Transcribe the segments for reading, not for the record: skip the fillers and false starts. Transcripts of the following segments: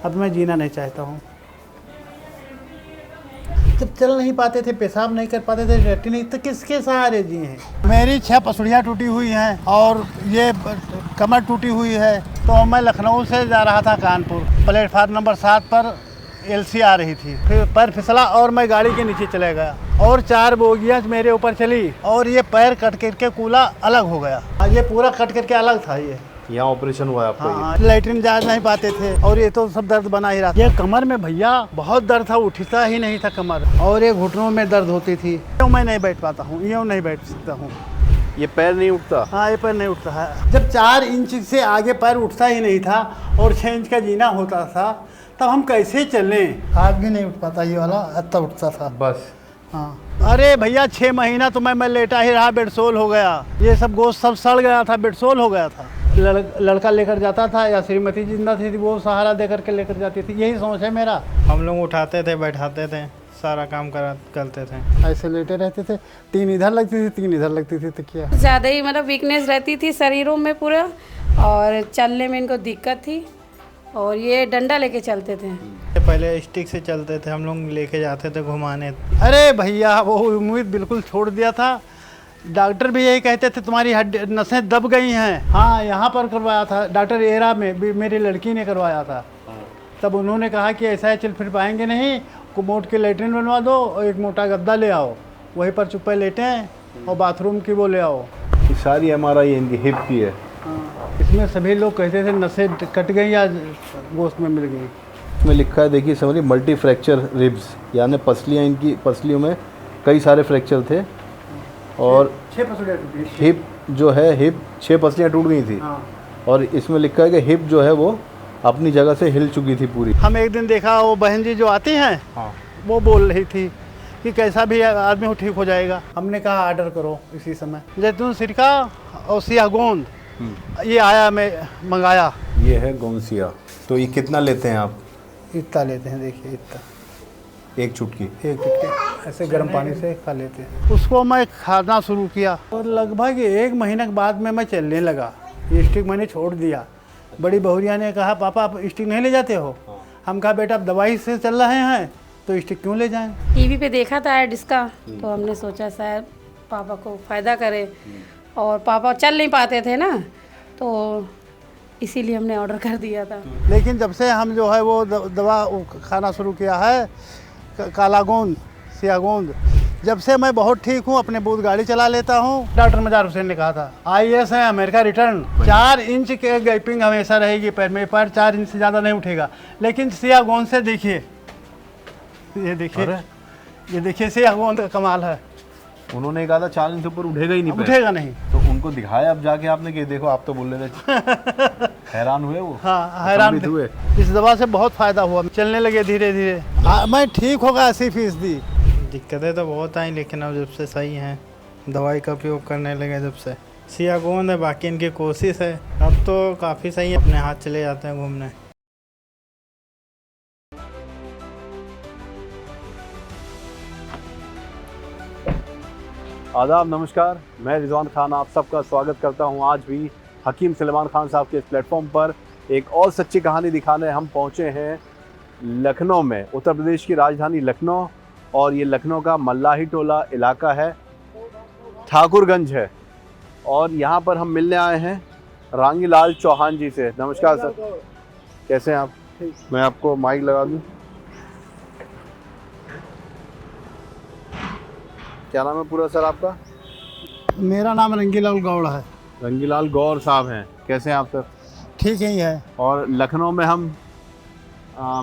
अब मैं जीना नहीं चाहता हूँ। जब चल नहीं पाते थे, पेशाब नहीं कर पाते थे, टट्टी नहीं, तो किसके सहारे जिए हैं। मेरी 6 पसलियाँ टूटी हुई हैं और ये कमर टूटी हुई है। तो मैं लखनऊ से जा रहा था कानपुर, प्लेटफार्म नंबर 7 पर एलसी आ रही थी, फिर पैर फिसला और मैं गाड़ी के नीचे चले गया और 4 बोगियाँ मेरे ऊपर चली और ये पैर कट करके कूला अलग हो गया। ये पूरा कट करके अलग था। ये यहाँ ऑपरेशन हुआ है आपका? हाँ, लैट्रिन जा नहीं पाते थे और ये तो सब दर्द बना ही रहा। ये कमर में भैया बहुत दर्द था, उठता ही नहीं था कमर, और ये घुटनों में दर्द होती थी। यूँ मैं नहीं बैठ पाता हूँ, यूँ नहीं बैठ सकता हूँ। ये पैर नहीं उठता? हाँ, ये पैर नहीं उठता है। जब 4 इंच से आगे पैर उठता ही नहीं था और 6 इंच का जीना होता था, तब हम कैसे चलें। हाथ भी नहीं उठ पाता, ये वाला हत्ता उठता था बस। हाँ, अरे भैया 6 महीना तो मैं लेटा ही रहा, बेडसोल हो गया। ये सब गोश्त सब सड़ गया था, बेडसोल हो गया था। लड़का लेकर जाता था या श्रीमती जिंदा थी वो सहारा दे करके लेकर जाती थी। यही सोच है मेरा। हम लोग उठाते थे, बैठाते थे, सारा काम करते थे। ऐसे लेटे रहते थे, 3 इधर लगती थी 3 इधर लगती थी, तो क्या ज़्यादा ही मतलब वीकनेस रहती थी शरीरों में पूरा, और चलने में इनको दिक्कत थी, और ये डंडा लेके चलते थे। पहले स्टिक से चलते थे, हम लोग लेके जाते थे घुमाने। अरे भैया वो उम्मीद बिल्कुल छोड़ दिया था। डॉक्टर भी यही कहते थे तुम्हारी हड्डी नसें दब गई हैं। हाँ, यहाँ पर करवाया था डॉक्टर एरा में भी, मेरी लड़की ने करवाया था। तब उन्होंने कहा कि ऐसा है चल फिर पाएंगे नहीं, कुमोट की लेटरिन बनवा दो और एक मोटा गद्दा ले आओ, वहीं पर चुप्पे लेटें और बाथरूम की वो ले आओ। ये सारी MRI इनकी हिप की है। हाँ, इसमें सभी लोग कहते थे नसें कट गई या गोश्त में मिल गई। इसमें लिखा है, देखिए समझिए, मल्टी फ्रैक्चर रिब्स, यानी पसलियाँ, इनकी पसलियों में कई सारे फ्रैक्चर थे और 6 पसलियाँ टूटी। हिप जो है, हिप 6 पसलियाँ टूट गई थी। हाँ। और इसमें लिखा है कि हिप जो है वो अपनी जगह से हिल चुकी थी पूरी। हम एक दिन देखा वो बहन जी जो आती हैं, हाँ, वो बोल रही थी कि कैसा भी आदमी हो ठीक हो जाएगा। हमने कहा ऑर्डर करो इसी समय, जैतून सिरका और सिया गोंद। ये आया, मैं मंगाया। ये है गोंसिया। तो ये कितना लेते हैं आप? इतना लेते हैं, देखिए इतना, एक चुटकी? एक चुटकी ऐसे गर्म पानी से खा लेते हैं। उसको मैं खाना शुरू किया और लगभग 1 महीने के बाद में मैं चलने लगा। ये स्टिक मैंने छोड़ दिया। बड़ी बहुरिया ने कहा पापा आप स्टिक नहीं ले जाते हो? हम कहा बेटा आप दवाई से चल रहे हैं तो स्टिक क्यों ले जाएं। टीवी पे देखा था ऐड इसका, तो हमने सोचा शायद पापा को फ़ायदा करे, और पापा चल नहीं पाते थे ना, तो इसीलिए हमने ऑर्डर कर दिया था। लेकिन जब से हम जो है वो दवा खाना शुरू किया है, काला गोंद, सिया गोंद, जब से मैं बहुत ठीक हूँ। अपने बूथ गाड़ी चला लेता हूँ। डॉक्टर मजार हुसैन ने कहा था IAS है, अमेरिका रिटर्न, 4 इंच के गैपिंग हमेशा रहेगी पैर में, पैर 4 इंच से ज़्यादा नहीं उठेगा। लेकिन सिया गोंद से देखिए, ये देखिए, ये देखिए सिया गोंद का कमाल है। उन्होंने कहा था 4 इंच ऊपर उठेगा ही नहीं, उठेगा नहीं। तो उनको दिखाया अब जाके आपने कि देखो, आप तो बोल रहे थे। हैरान हुए वो? हाँ, हैरान हुए। इस दवा से बहुत फ़ायदा हुआ, चलने लगे धीरे धीरे। मैं ठीक होगा 80%। दिक्कतें तो बहुत आई, लेकिन अब जब से सही हैं, दवाई का उपयोग करने लगे जब से। सिया गोंद है, बाकी इनकी कोशिश है। अब तो काफ़ी सही है, अपने हाथ चले जाते हैं घूमने। आदाब, नमस्कार, मैं रिजवान खान आप सबका स्वागत करता हूं। आज भी हकीम सलमान खान साहब के इस प्लेटफॉर्म पर एक और सच्ची कहानी दिखाने हम पहुंचे हैं लखनऊ में, उत्तर प्रदेश की राजधानी लखनऊ। और ये लखनऊ का मल्लाही टोला इलाका है, ठाकुरगंज है, और यहाँ पर हम मिलने आए हैं रांगीलाल चौहान जी से। नमस्कार सर, कैसे हैं आप? मैं आपको माइक लगा दूँ। क्या नाम है पूरा सर आपका? मेरा नाम रंगीलाल गौड़ है। रंगीलाल गौर साहब हैं। कैसे हैं आप सर? ठीक ही है। और लखनऊ में हम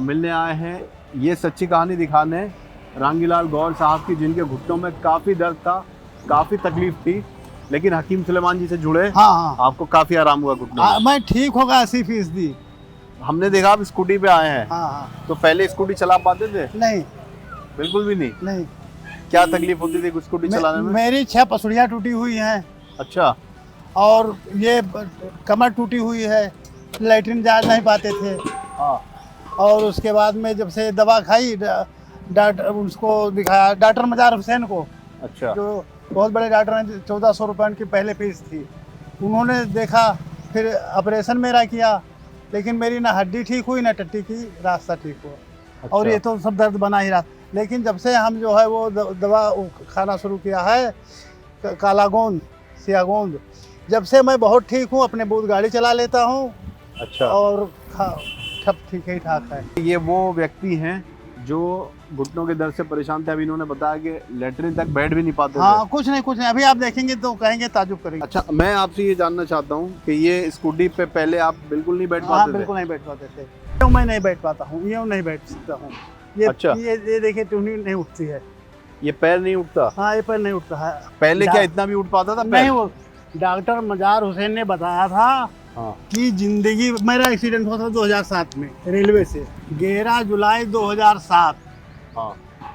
मिलने आए हैं ये सच्ची कहानी दिखाने रांगीलाल गौर साहब की, जिनके घुटनों में काफ़ी दर्द था, काफ़ी तकलीफ थी, लेकिन हकीम सलेमान जी से जुड़े। हाँ, आपको काफ़ी आराम हुआ घुटनों में? मैं ठीक होगा 80%। हमने देखा आप स्कूटी पे आए हैं। हाँ। तो पहले स्कूटी चला पाते थे? नहीं, बिल्कुल भी नहीं। नहीं। क्या तकलीफ होती थी स्कूटी चलाने में? मेरी 6 पसलियाँ टूटी हुई हैं। अच्छा। और ये कमर टूटी हुई है, लैट्रिन जा नहीं पाते थे। हाँ। और उसके बाद में जब से दवा खाई, डॉक्टर उसको दिखाया, डॉक्टर मजार हुसैन को। अच्छा। जो बहुत बड़े डॉक्टर हैं, 1400 रुपये की पहले फीस थी। उन्होंने देखा, फिर ऑपरेशन मेरा किया, लेकिन मेरी ना हड्डी ठीक हुई ना टट्टी की रास्ता ठीक हुआ। अच्छा। और ये तो सब दर्द बना ही रहा। लेकिन जब से हम जो है वो दवा खाना शुरू किया है काला गोंद सियागोंद, जब से मैं बहुत ठीक हूँ, अपने बहुत गाड़ी चला लेता हूँ। अच्छा। और सब ठीक ही ठाक है। ये वो व्यक्ति हैं जो घुटनों के दर्द से परेशान थे। अभी इन्होंने बताया कि लेटरिन तक बैठ भी नहीं पाते हाँ, थे। कुछ नहीं, अभी आप देखेंगे तो कहेंगे ताजुब करेंगे। अच्छा, मैं आपसे ये जानना चाहता हूँ कि ये स्कूटी पे पहले आप बिल्कुल नहीं बैठ हाँ, पाते थे? बिल्कुल नहीं बैठ पाते थे। क्यों मैं नहीं बैठ पाता हूँ, यूँ नहीं बैठ सकता हूँ। ये अच्छा। ये देखिए टूनी नहीं उठती है। ये पैर नहीं उठता? हाँ, ये पैर नहीं उठता है। पहले क्या इतना भी उठ पाता था पैर? नहीं, वो डॉक्टर मजार हुसैन ने बताया था हाँ। कि जिंदगी, मेरा एक्सीडेंट हुआ था 2007 में रेलवे से, 11 जुलाई 2007। हाँ।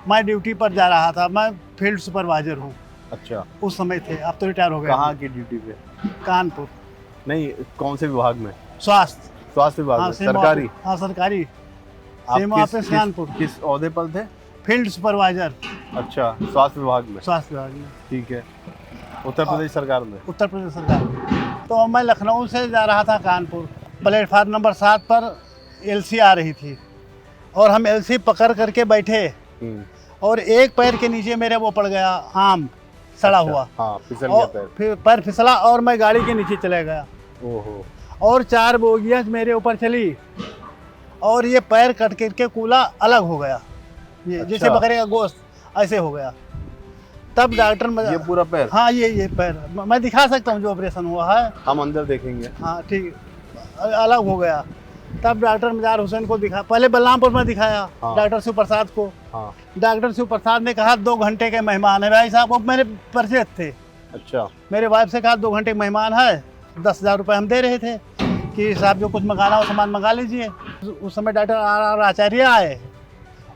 मैं ड्यूटी पर जा रहा था, मैं फील्ड सुपरवाइजर हूँ अच्छा। उस समय थे, अब तो रिटायर हो गए। कहाँ की ड्यूटी पे? कानपुर। नहीं, कौन से विभाग में? स्वास्थ्य विभाग हाँ, में? सरकारी? हाँ, सरकारी। आप सेम किस, ऑफिस कानपुर। किस ओहदे पर थे? Field supervisor. अच्छा, स्वास्थ्य विभाग में। स्वास्थ्य विभाग में। ठीक है। उत्तर प्रदेश सरकार में? उत्तर प्रदेश सरकार में। तो मैं लखनऊ से जा रहा था कानपुर, प्लेटफार्म नंबर 7 पर एलसी आ रही थी और हम एलसी पकड़ करके बैठे और एक पैर के नीचे मेरे वो पड़ गया, आम सड़ा अच्छा, हुआ। हाँ, फिसल गया पैर। फिर पैर फिसला और मैं गाड़ी के नीचे चले गया। ओहो। और 4 बोगियाँ मेरे ऊपर चली और ये पैर कट करके कूला अलग हो गया। ये अच्छा। जैसे बकरे का गोश्त ऐसे हो गया। तब डॉक्टर ये पूरा पैर? हाँ, ये पैर मैं दिखा सकता हूँ जो ऑपरेशन हुआ है। हम अंदर देखेंगे। हाँ, ठीक, अलग हो गया। तब डॉक्टर मजार हुसैन को दिखा, पहले बलरामपुर में दिखाया। हाँ। डॉक्टर शिव प्रसाद को। हाँ। डॉक्टर शिव प्रसाद ने कहा 2 घंटे के मेहमान है भाई साहब, वो मेरे परिचित थे। अच्छा। मेरे वाइफ से कहा 2 घंटे के मेहमान है, 10,000 रुपये हम दे रहे थे कि साहब जो कुछ मंगाना हो सामान मंगा लीजिए। उस समय डॉक्टर आर आचार्य आए,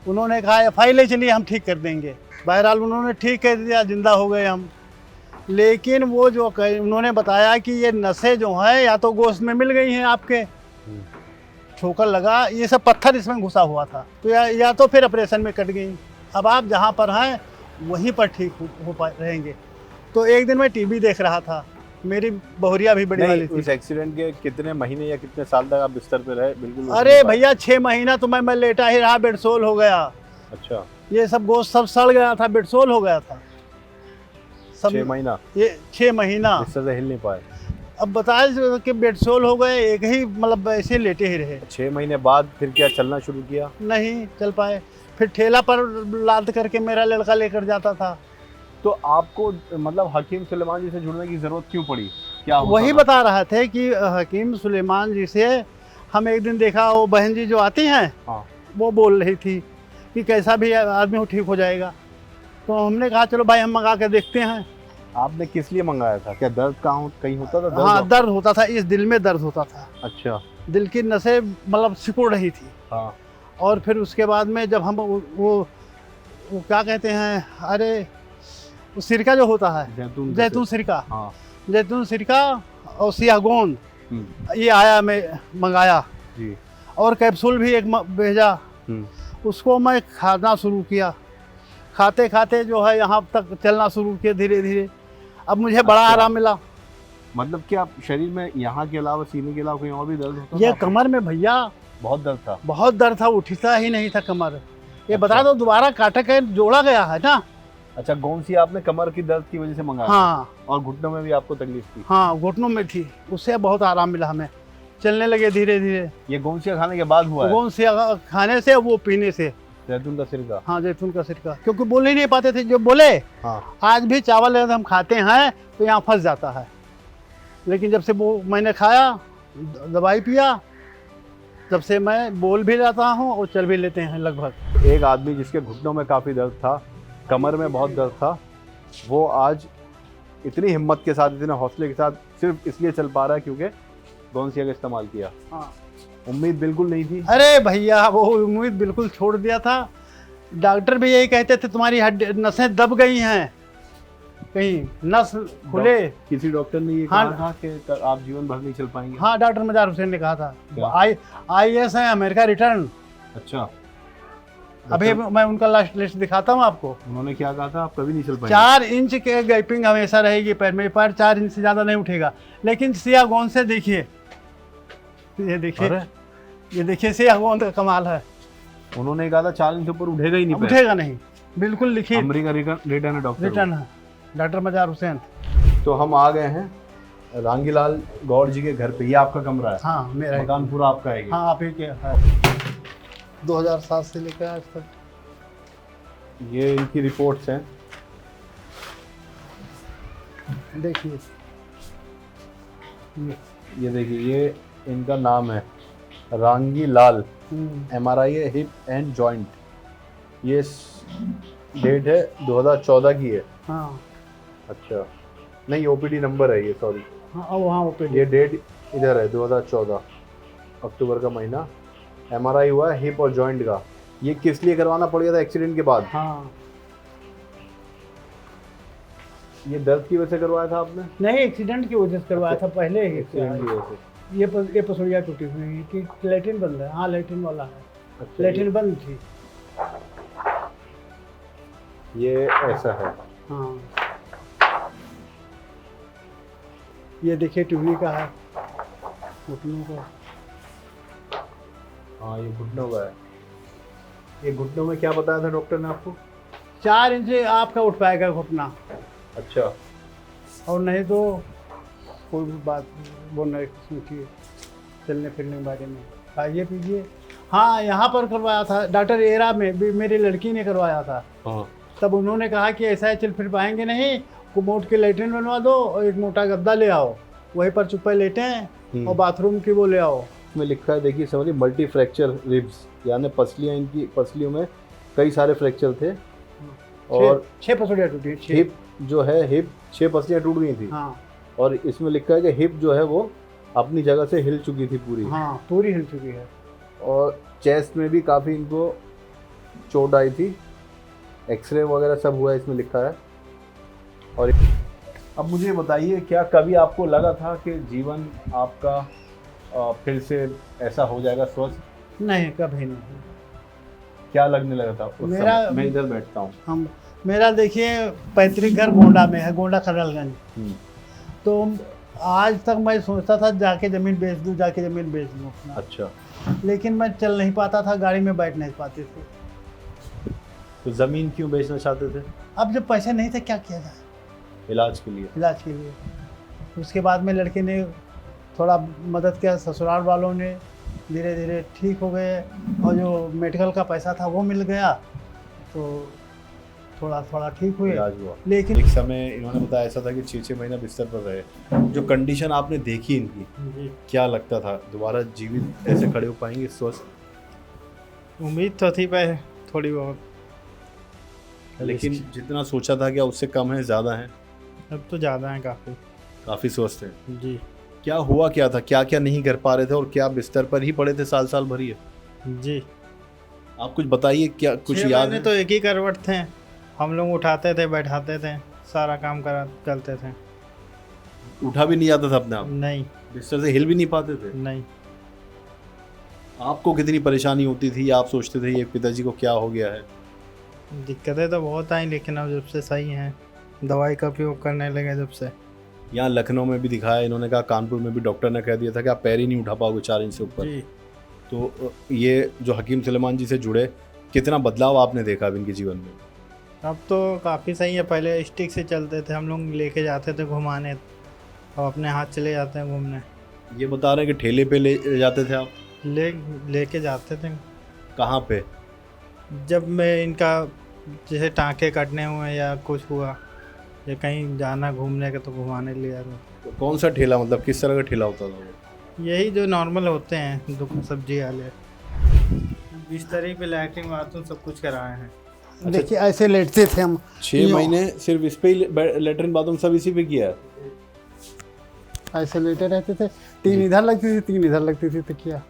उन्होंने कहा फाइल ले चलिए हम ठीक कर देंगे। बहरहाल उन्होंने ठीक कर दिया, जिंदा हो गए हम। लेकिन वो जो उन्होंने बताया कि ये नसें जो हैं या तो गोश्त में मिल गई हैं आपके, ठोकर लगा, ये सब पत्थर इसमें घुसा हुआ था, तो या तो फिर ऑपरेशन में कट गई। अब आप जहाँ पर हैं वहीं पर ठीक हो रहेंगे। तो एक दिन मैं टीवी देख रहा था, मेरी बहुरिया भी बड़ी वाली थी। उस एक्सीडेंट के कितने महीने या कितने साल तक आप बिस्तर पे रहे? बिल्कुल। अरे भैया 6 महीना तो मैं लेटा ही रहा, बेडसोल हो गया। अच्छा। ये सब गोश्त सब सड़ गया था, बेडसोल हो गया था सब। 6 महीना? ये 6 महीना बिस्तर से हिल नहीं पाए? अब बताया कि बेडसोल हो गए, एक ही मतलब ऐसे लेटे ही रहे। 6 महीने बाद फिर क्या चलना शुरू किया? नहीं चल पाए। फिर ठेला पर लाद करके मेरा लड़का लेकर जाता था। तो आपको मतलब हकीम सुलेमान जी से जुड़ने की जरूरत क्यों पड़ी? क्या होता वही था? बता रहे थे कि हकीम सुलेमान जी से हम एक दिन देखा, वो बहन जी जो आती हैं हाँ। वो बोल रही थी कि कैसा भी आदमी हो ठीक हो जाएगा। तो हमने कहा चलो भाई हम मंगा के देखते हैं। आपने किस लिए मंगाया था? क्या दर्द कहीं होता था? हाँ, दर्द होता था, इस दिल में दर्द होता था। अच्छा। दिल की नसें मतलब सिकुड़ रही थी। हाँ। और फिर उसके बाद में जब हम वो क्या कहते हैं, अरे वो सिरका जो होता है, जैतून सिरका। हाँ। जैतून सिरका और सियागोंद, हम्म। ये आया, मैं मंगाया जी। और कैप्सूल भी एक भेजा। उसको मैं खाना शुरू किया, खाते खाते जो है यहाँ तक चलना शुरू किया धीरे धीरे। अब मुझे बड़ा अच्छा। आराम मिला। मतलब कि आप शरीर में यहाँ के अलावा सीने के अलावा कहीं और भी दर्द होता ये था? कमर में भैया बहुत दर्द था? बहुत दर्द था, उठता ही नहीं था कमर। ये अच्छा। बता दो, दोबारा काटा के जोड़ा गया है ना। अच्छा, कौन सी आपने कमर की दर्द की वजह से मंगाया? हाँ। और घुटनों में भी आपको तकलीफ थी? हाँ, घुटनों में थी, उससे बहुत आराम मिला हमें, चलने लगे धीरे धीरे। ये गोंसिया खाने के बाद हुआ है? गोंद से खाने से, वो पीने से। जैतून का सिरका? हाँ, जैतून का सिरका, क्योंकि बोल ही नहीं पाते थे। जो बोले हाँ। आज भी चावल यदि हम खाते हैं तो यहाँ फंस जाता है। लेकिन जब से वो मैंने खाया, दवाई पिया, तब से मैं बोल भी जाता हूँ और चल भी लेते हैं लगभग। एक आदमी जिसके घुटनों में काफ़ी दर्द था, कमर में बहुत दर्द था, वो आज इतनी हिम्मत के साथ, इतने हौसले के साथ सिर्फ इसलिए चल पा रहा है क्योंकि गोंसिया का इस्तेमाल किया। हाँ। उम्मीद बिल्कुल नहीं थी? अरे भैया, वो उम्मीद बिल्कुल छोड़ दिया था। डॉक्टर भी यही कहते थे तुम्हारी हड्डी नसें दब गई हैं, कहीं नस खुले। किसी डॉक्टर ने ये हाँ। कहा था कि आप जीवन भर नहीं चल पाएंगे? हाँ, डॉक्टर मजार हुसैन ने कहा था। क्या? IAS है, अमेरिका रिटर्न। अच्छा। अभी मैं उनका लास्ट लिस्ट दिखाता हूँ आपको। उन्होंने क्या कहा था? आप कभी नहीं चल पाएंगे? 4 इंच के गैपिंग हमेशा रहेगी पैर में, पैर 4 इंच से ज़्यादा नहीं उठेगा। लेकिन सियागोंद से देखिए, ये देखिए, अरे ये देखिए सियागोंद का कमाल है, उन्होंने कहा था 4 दिन से ऊपर उठेगा ही नहीं पैर। उठेगा नहीं, बिल्कुल लिखित अमेरिका रिटर्न है डॉक्टर। रिटर्न है डॉक्टर मजार हुसैन। तो हम आ गए हैं रांगीलाल गौड़ जी के घर पे। ये आपका कमरा है? हाँ मेरा ही। मकान पूरा आपका है ये? हाँ आप ही के है। 2007 से लेकर आज तक। ये इनकी रिपोर्ट्स हैं। देखिए ये देखिए, ये इनका नाम है रांगीलाल, MRI है हिप एंड जॉइंट। ये डेट है 2014 की है। हाँ अच्छा नहीं, OPD नंबर है ये, सॉरी। हाँ वहाँ ओपन। ये डेट इधर है 2014 अक्टूबर का महीना। MRI हुआ है हिप और जॉइंट का। ये किस लिए करवाना पड़ गया था? एक्सीडेंट के बाद? हाँ ये दर्द की वजह से करवाया था आपने? नहीं, एक्सीडेंट की वजह से करवाया था पहले ही। एक्सीडेंट की वजह से। ये पसलियाँ टूटी हुई है कि लेटिन बंद है। हाँ लेटिन वाला है। अच्छा, लेटिन बंद थी। ये ऐसा है। हाँ ये देखिए ट्यूबली का है, घुटनों का। हाँ ये घुटनों का है। ये घुटनों में क्या बताया था डॉक्टर ने आपको? 4 इंच से आपका उठ पाएगा घुटना, अच्छा, और नहीं तो कोई भी बात वो नहीं सोचिए चलने फिरने के बारे में। खाइए पीजिए। हाँ यहाँ पर करवाया था डॉक्टर एरा में भी, मेरी लड़की ने करवाया था। हाँ तब उन्होंने कहा कि ऐसा है चल फिर पाएंगे नहीं, कुमोड के लेटरिन बनवा दो और एक मोटा गद्दा ले आओ, वहीं पर चुप्पे लेटें और बाथरूम की वो ले आओ। में लिखा है, देखिए समझिए, मल्टी फ्रैक्चर रिब्स, यानी पसलियाँ, इनकी पसलियों में कई सारे फ्रैक्चर थे। और 6 पसलियाँ टूटी। हिप जो है, हिप 6 पसलियाँ टूट गई थी। हाँ और इसमें लिखा है कि हिप जो है वो अपनी जगह से हिल चुकी थी पूरी। हाँ पूरी हिल चुकी है। और चेस्ट में भी काफ़ी इनको चोट आई थी। एक्सरे वगैरह सब हुआ है, इसमें लिखा है। और अब मुझे ये बताइए, क्या कभी आपको लगा था कि जीवन आपका फिर से ऐसा हो जाएगा स्वस्थ? नहीं कभी नहीं। क्या लगने लगा था उस मेरा- समय? मैं इधर बैठता हूँ। हम मेरा देखिए पैतृक घर गोंडा में है, गोंडा खरलगंज। तो आज तक मैं सोचता था जाके ज़मीन बेच दूँ, जाके ज़मीन बेच दूँ अपना। अच्छा, लेकिन मैं चल नहीं पाता था, गाड़ी में बैठ नहीं पाते थे। तो ज़मीन क्यों बेचना चाहते थे? अब जब पैसे नहीं थे क्या किया जाए इलाज के लिए? इलाज के लिए। उसके बाद में लड़के ने थोड़ा मदद किया, ससुराल वालों ने, धीरे धीरे ठीक हो गए। और जो मेडिकल का पैसा था वो मिल गया, तो थोड़ा थोड़ा ठीक हुए। इलाज हुआ। लेकिन एक समय इन्होंने बताया ऐसा था कि 6-6 महीना बिस्तर पर रहे। जो कंडीशन आपने देखी इनकी, जी क्या लगता था दोबारा जीवित ऐसे खड़े हो पाएंगे स्वस्थ? उम्मीद तो थी पहले थोड़ी बहुत, लेकिन जितना सोचा था क्या उससे कम है, ज़्यादा है? अब तो ज़्यादा है काफ़ी। काफ़ी स्वस्थ है। जी क्या हुआ, क्या था, क्या क्या नहीं कर पा रहे थे, और क्या बिस्तर पर ही पड़े थे साल भर? ये जी आप कुछ बताइए, क्या कुछ 6 याद महीने है? तो एक ही करवट थे, हम लोग उठाते थे बैठाते थे, सारा काम करते थे। उठा भी नहीं जाता था अपने आप? नहीं बिस्तर से हिल भी नहीं पाते थे? नहीं। आपको कितनी परेशानी होती थी? आप सोचते थे ये पिताजी को क्या हो गया है? दिक्कतें तो बहुत आई, लेकिन अब जब से सही हैं, दवाई का उपयोग करने लगे जब से। यहाँ लखनऊ में भी दिखाया इन्होंने, कहा कानपुर में भी डॉक्टर ने कह दिया था कि आप पैर ही नहीं उठा पाओगे 4 इंच से ऊपर। जी तो ये जो हकीम सुलेमान जी से जुड़े, कितना बदलाव आपने देखा अब इनके जीवन में? अब तो काफ़ी सही है। पहले स्टिक से चलते थे हम लोग, लेके जाते थे घुमाने, अब अपने हाथ चले जाते हैं घूमने। ये बता रहे हैं कि ठेले पे ले जाते थे आप? लेके जाते थे। कहाँ पे? जब मैं इनका जैसे टाँके कटने हुए या कुछ हुआ या कहीं जाना घूमने का, तो घुमाने ले जाते। तो कौन सा ठेला, मतलब किस तरह का ठेला होता था वो? यही जो नॉर्मल होते हैं दुकान, सब्जी वाले। बिस्तरी पे लैट्रिन बाथरूम सब कुछ कराए हैं। देखिए ऐसे लेटते थे हम। 6 महीने सिर्फ इस पे ही लेटरिन बाथरूम सब इसी पे किया है? ऐसे लेटे रहते थे, 3 इधर लगती थी 3 इधर लगती थी तकिया।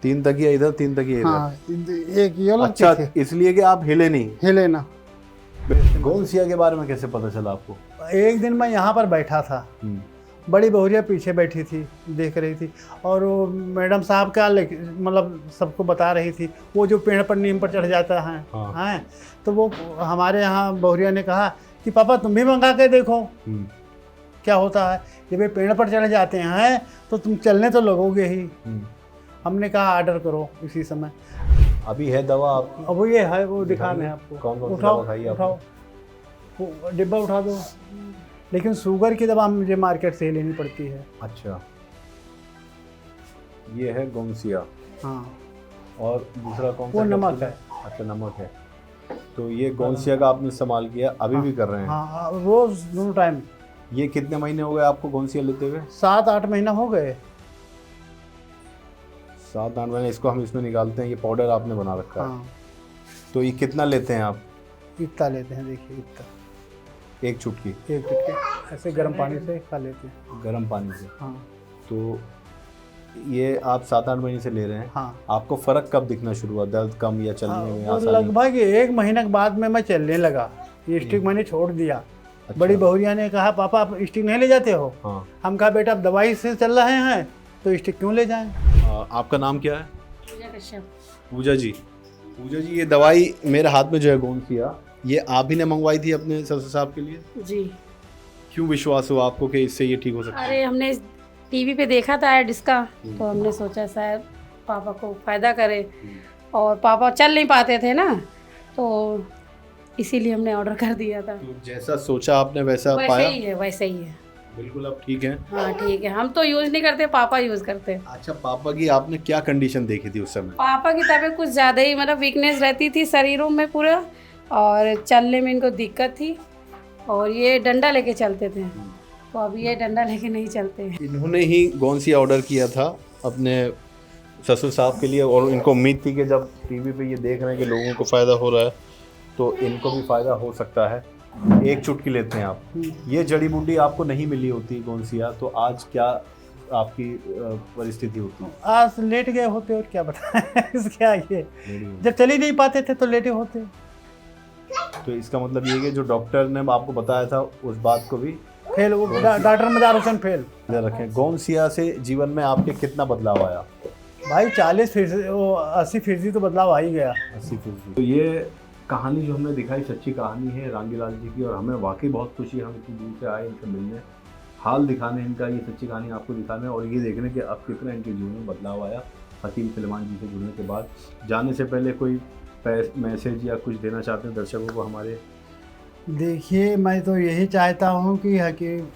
3 तकिया इधर, 3 तकिया इधर। हाँ एक ये लगते अच्छा, थे, इसलिए कि आप हिले नहीं। हिले ना। गोंसिया के बारे में कैसे पता चला आपको? एक दिन मैं यहाँ पर बैठा था, बड़ी बहुरिया पीछे बैठी थी, देख रही थी, और वो मैडम साहब का मतलब सबको बता रही थी, वो जो पेड़ पर नीम पर चढ़ जाता है। हाँ। हैं तो वो हमारे यहाँ बहुरिया ने कहा कि पापा तुम भी मंगा के देखो क्या होता है। जब ये पेड़ पर चढ़ जाते हैं तो तुम चलने तो लगोगे ही। हमने कहा ऑर्डर करो इसी समय। अभी है दवा आपकी? अब वो ये है, वो दिखाने हैं आपको। कौन कौन सी उठाओ दवा खाई आपने? उठाओ, वो डिब्बा उठा दो। लेकिन शुगर की दवा मुझे मार्केट से ही लेनी पड़ती है। अच्छा, ये है गोंसिया हाँ, और दूसरा कौन सा वो नमक कैप्सूल है। अच्छा, नमक है। तो ये गोंसिया का आपने इस्तेमाल किया, अभी भी कर रहे हैं? हाँ, रोज दोनों टाइम। ये कितने महीने हो गए आपको गोंसिया लेते हुए? 7-8 महीना हो गए। 7-8 महीने। इसको हम इसमें निकालते हैं, ये पाउडर आपने बना रखा है। हाँ, तो ये कितना लेते हैं आप? इतना लेते हैं, देखिए इतना, एक चुटकी 1 चुटकी ऐसे गर्म पानी से खा लेते हैं। गर्म पानी से? हाँ तो ये आप 7-8 महीने से ले रहे हैं। हाँ, आपको फर्क कब दिखना शुरू हुआ? दर्द कम या चलने में और आसानी? लगभग 1 महीने के बाद में मैं चलने लगा। ये स्टिक मैंने छोड़ दिया। अच्छा। बड़ी बहुरिया ने कहा, पापा आप स्टिक नहीं ले जाते हो? हाँ। हम कहा, बेटा आप दवाई से चल रहे हैं तो स्टिक क्यों ले जाएं? आपका नाम क्या है? पूजा कश्यप। पूजा जी। पूजा जी, ये दवाई मेरे हाथ में जो है गोंसिया, ये आप ही ने मंगवाई थी अपने ससुर साहब के लिए? जी। क्यों विश्वास हुआ आपको कि इससे ये ठीक हो सकता है? अरे हमने टीवी पे देखा था ऐड इसका, तो हमने सोचा शायद पापा को फ़ायदा करे, और पापा चल नहीं पाते थे ना, तो इसीलिए हमने ऑर्डर कर दिया था। तो जैसा सोचा आपने वैसा वैसे पाया? ही है, वैसे ही है। बिल्कुल आप ठीक हैं? हाँ ठीक है, हम तो यूज़ नहीं करते, पापा यूज़ करते हैं। अच्छा, पापा की आपने क्या कंडीशन देखी थी उस समय? पापा की तबीयत कुछ ज़्यादा ही मतलब वीकनेस रहती थी शरीरों में पूरा, और चलने में इनको दिक्कत थी, और ये डंडा लेके चलते थे, तो अब ये डंडा लेके नहीं चलते हैं। इन्होंने ही गोंसिया ऑर्डर किया था अपने ससुर साहब के लिए, और इनको उम्मीद थी कि जब टीवी पे ये देख रहे हैं कि लोगों को फ़ायदा हो रहा है तो इनको भी फ़ायदा हो सकता है। एक चुटकी लेते हैं आप। ये जड़ी बूटी आपको नहीं मिली होती गोंसिया, तो आज क्या आपकी परिस्थिति होती? आज लेट गए होते और क्या बताएं इसके आगे। जब चल ही नहीं पाते थे तो लेटे होते। तो इसका मतलब ये है कि जो डॉक्टर ने आपको बताया था उस बात को भी फेल, वो डॉक्टर मदार हुसैन फेल। रखें। गोंसिया से जीवन में आपके कितना बदलाव आया? भाई 40% वो 80% तो बदलाव आ ही गया। 80%। तो ये कहानी जो हमने दिखाई सच्ची कहानी है रांगीलाल जी की, और हमें वाकई बहुत खुशी है, हम इतनी दूर से आए इनसे मिलने, हाल दिखाने इनका, ये सच्ची कहानी आपको दिखाने और ये देखने कि अब कितना इनके जीवन में बदलाव आया हकीम सुलेमान जी से जुड़ने के बाद। जाने से पहले कोई मैसेज या कुछ देना चाहते हैं दर्शकों को हमारे? देखिए, मैं तो यही चाहता हूँ कि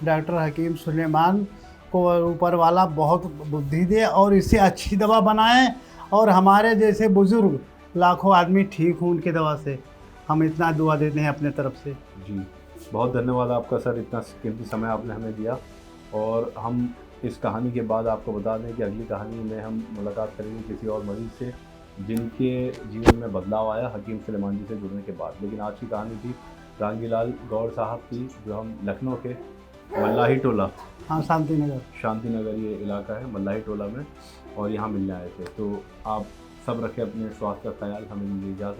डॉक्टर हकीम सुलेमान को ऊपर वाला बहुत बुद्धि दे और इससे अच्छी दवा बनाएं, और हमारे जैसे बुज़ुर्ग लाखों आदमी ठीक हों उनकी दवा से। हम इतना दुआ देते हैं अपने तरफ से। जी, बहुत धन्यवाद आपका सर, इतना कीमती समय आपने हमें दिया। और हम इस कहानी के बाद आपको बता दें कि अगली कहानी में हम मुलाकात करेंगे किसी और मरीज़ से जिनके जीवन में बदलाव आया हकीम सुलेमान जी से जुड़ने के बाद। लेकिन आज की कहानी थी रांगीलाल गौर साहब की, जो हम लखनऊ के मल्लाही टोला, हाँ, शांति नगर ये इलाका है, मल्लाही टोला में, और यहाँ मिलने आए थे। तो आप सब रखें अपने स्वास्थ्य का ख्याल, हमें दीजिए इजाज़त।